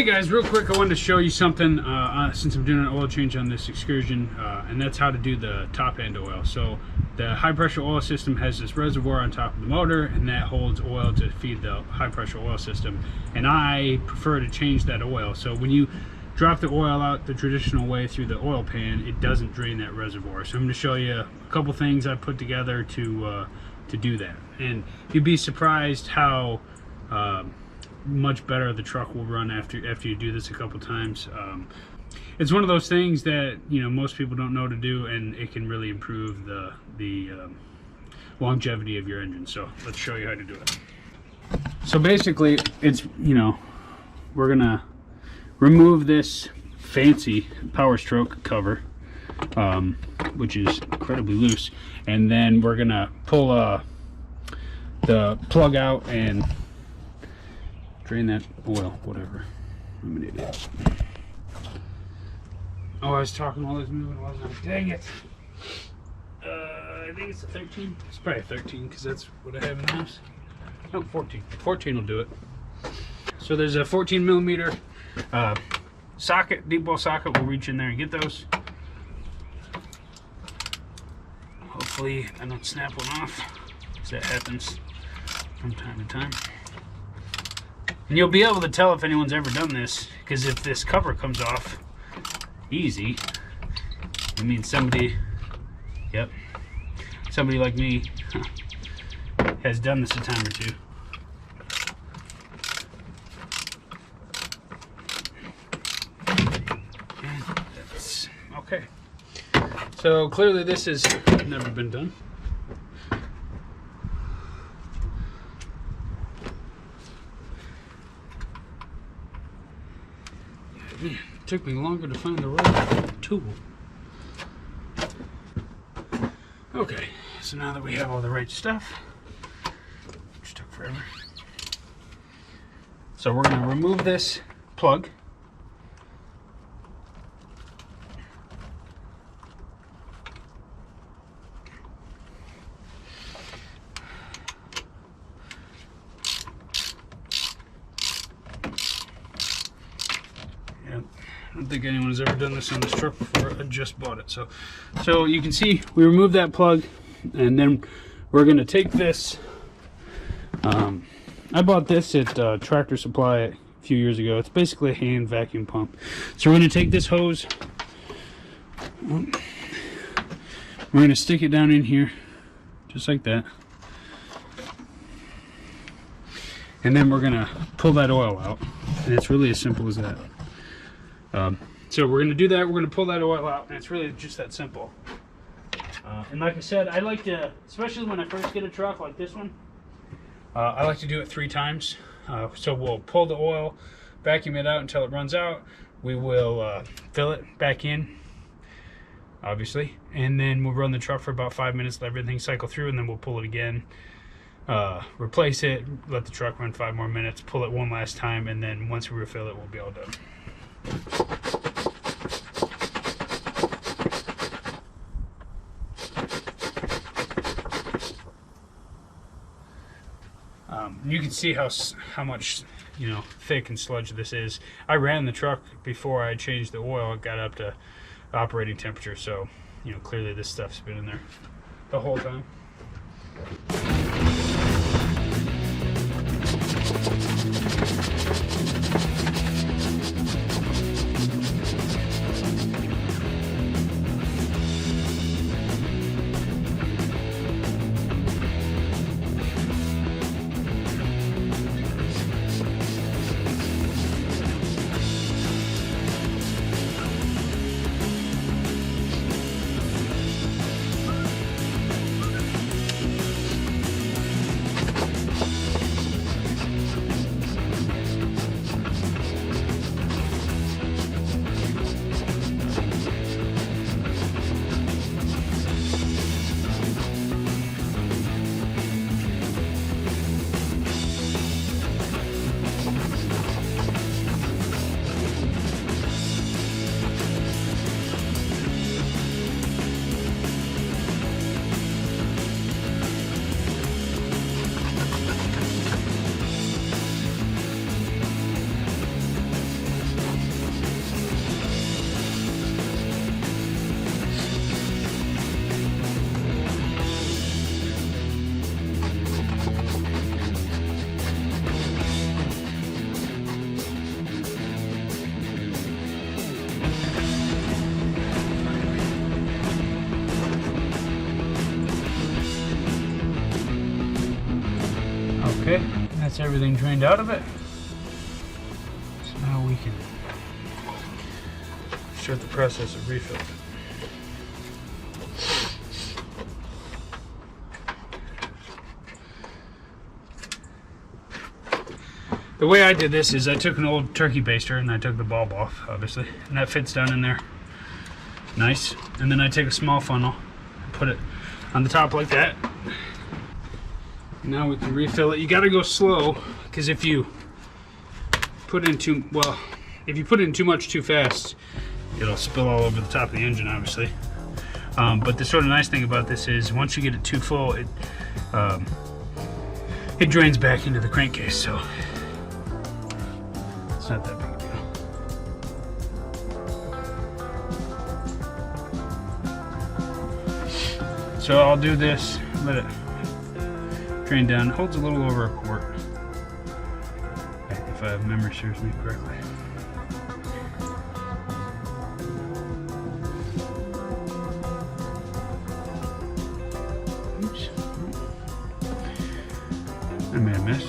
Hey guys, real quick, I wanted to show you something since I'm doing an oil change on this Excursion, and that's how to do the top end oil. So the high pressure oil system has this reservoir on top of the motor, and that holds oil to feed the high pressure oil system. And I prefer to change that oil. So when you drop the oil out the traditional way through the oil pan, it doesn't drain that reservoir. So I'm going to show you a couple things I put together to do that, and you'd be surprised how much better the truck will run after you do this a couple times. It's one of those things that, you know, most people don't know to do, and it can really improve the longevity of your engine. So let's show you how to do it. So basically, it's, you know, we're gonna remove this fancy Powerstroke cover, which is incredibly loose, and then we're gonna pull the plug out and drain that oil, whatever. I'm an idiot. Oh, I was talking while I was moving, wasn't I? Dang it. I think it's a 13. It's probably a 13 because that's what I have in the house. No, 14. 14 will do it. So there's a 14 millimeter socket, deep well socket. We'll reach in there and get those. Hopefully I don't snap one off, because that happens from time to time. And you'll be able to tell if anyone's ever done this, because if this cover comes off easy, it means somebody, yep, somebody like me has done this a time or two. And that's okay. So clearly this has never been done. Man, it took me longer to find the right tool. Okay, so now that we have all the right stuff, which took forever. So we're going to remove this plug. I don't think anyone has ever done this on this truck before. I just bought it. So you can see we removed that plug, and then we're going to take this. I bought this at Tractor Supply a few years ago. It's basically a hand vacuum pump. So we're going to take this hose. We're going to stick it down in here, just like that. And then we're going to pull that oil out. And it's really as simple as that. So we're going to do that. We're going to pull that oil out, and it's really just that simple. And like I said, I like to, especially when I first get a truck like this one, I like to do it 3 times. So we'll pull the oil, vacuum it out until it runs out. We will fill it back in, obviously, and then we'll run the truck for about 5 minutes, let everything cycle through, and then we'll pull it again, replace it, let the truck run 5 more minutes, pull it one last time, and then once we refill it, we'll be all done. You can see how much, you know, thick and sludge this is. I ran the truck before I changed the oil. It got up to operating temperature, so, you know, clearly this stuff's been in there the whole time. That's everything drained out of it. So now we can start the process of refilling. The way I did this is I took an old turkey baster and I took the bulb off, obviously, and that fits down in there nice. And then I take a small funnel and put it on the top like that. Now we can refill it. You gotta go slow, because if you put in too much too fast, it'll spill all over the top of the engine, obviously. But the sort of nice thing about this is once you get it too full, it drains back into the crankcase, so it's not that big a deal. So I'll do this, let it drain down. It holds a little over a quart, if I memory serves me correctly. Oops. I made a mess.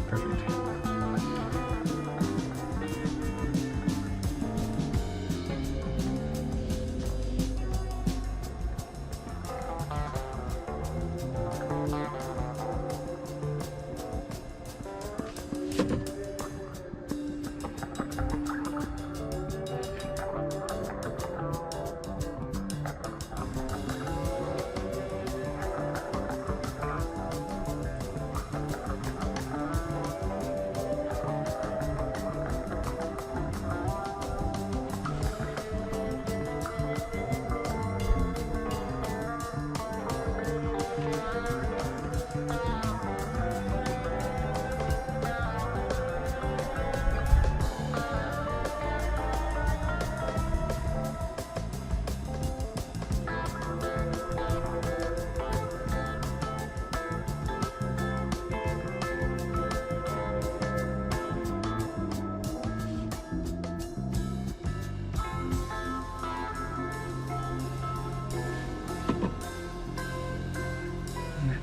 Perfect.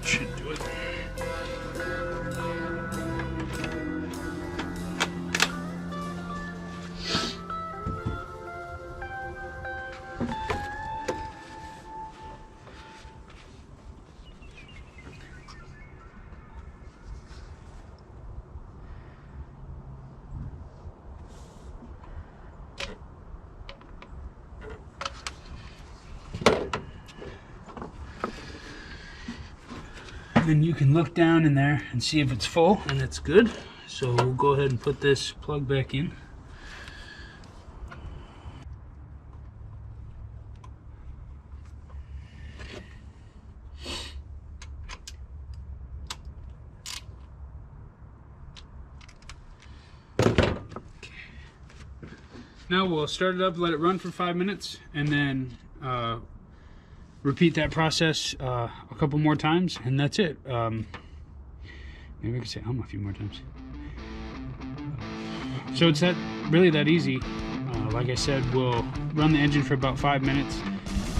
Should do it. Then you can look down in there and see if it's full, and it's good. So we'll go ahead and put this plug back in. Now we'll start it up, let it run for 5 minutes, and then repeat that process a couple more times, and that's it. Maybe I could say a few more times. So it's really that easy. Like I said, we'll run the engine for about 5 minutes,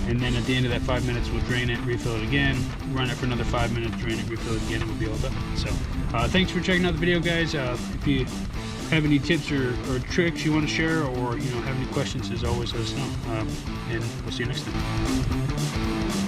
and then at the end of that 5 minutes we'll drain it, refill it again, run it for another 5 minutes, drain it, refill it again, and we'll be all done. So thanks for checking out the video, guys. If you have any tips or tricks you want to share, or have any questions, as always, let us know, and we'll see you next time.